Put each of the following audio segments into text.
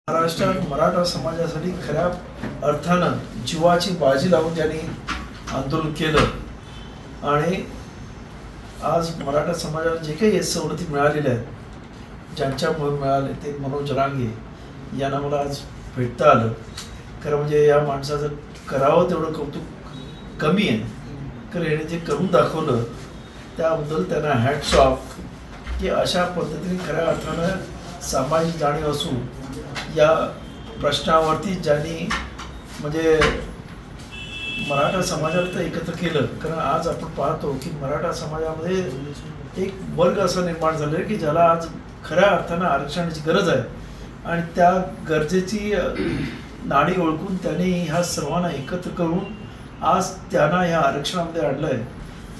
महाराष्ट्रात मराठा समाजासाठी खऱ्या अर्थानं जीवाची बाजी लावून त्यांनी आंदोलन केलं आणि आज मराठा समाजाला जे काही सवलती मिळालेल्या आहेत ज्यांच्यामुळे मिळाले ते मनोज रांगे यांना मला आज भेटता आलं. खरं म्हणजे या माणसाचं करावं तेवढं कौतुक कमी आहे. खरं याने जे करून दाखवलं त्याबद्दल त्यांना हॅट्स ऑफ की अशा पद्धतीने खऱ्या अर्थानं सामाजिक जाणीव असू या प्रश्नावरती ज्यांनी म्हणजे मराठा समाजाला तर एकत्र केलं. कारण आज आपण पाहतो की मराठा समाजामध्ये एक वर्ग असं निर्माण झालं आहे की ज्याला आज खऱ्या अर्थानं आरक्षणाची गरज आहे आणि त्या गरजेची नाडी ओळखून त्यांनी ह्या सर्वांना एकत्र करून आज त्यांना ह्या आरक्षणामध्ये आणलं आहे.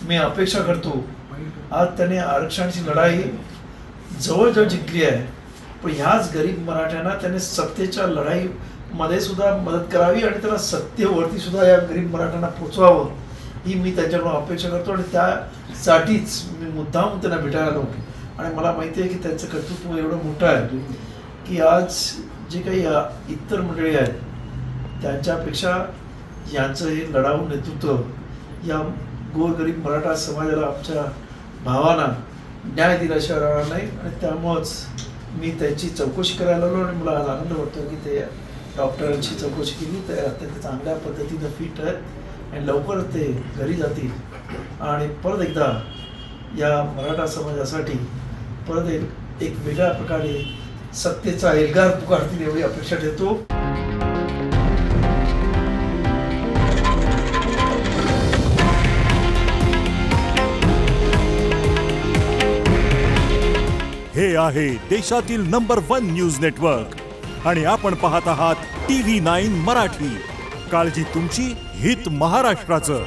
मी अपेक्षा करतो आज त्याने आरक्षणाची लढाई जवळजवळ जिंकली आहे, पण ह्याच गरीब मराठ्यांना त्याने सत्तेच्या लढाईमध्ये सुद्धा मदत करावी आणि त्याला सत्तेवरती सुद्धा या गरीब मराठ्यांना पोचवावं ही मी त्यांच्याकडून अपेक्षा करतो. आणि त्यासाठीच मी मुद्दाम त्यांना भेटायला आलो आणि मला माहिती आहे की त्यांचं कर्तृत्व एवढं मोठं आहे की आज जे काही इतर मंडळी आहेत त्यांच्यापेक्षा यांचं हे लढाऊ नेतृत्व या गोरगरीब मराठा समाजाला आमच्या भावांना न्याय दिल्याशिवाय राहणार नाही. आणि त्यामुळंच मी त्यांची चौकशी करायला आलो आणि मला आज आनंद वाटतो की ते डॉक्टरांची चौकशी केली तर अत्यंत चांगल्या पद्धतीनं फिट आहेत आणि लवकरच ते घरी जातील आणि परत एकदा या मराठा समाजासाठी परत एक वेगळ्या प्रकारे सत्तेचा एल्गार पुकारतील एवढी अपेक्षा ठेवतो. हे आहे देशातील नंबर 1 न्यूज नेटवर्क आणि आपण पाहत आहात TV9 मराठी. काळजी तुमची, हित महाराष्ट्राचं.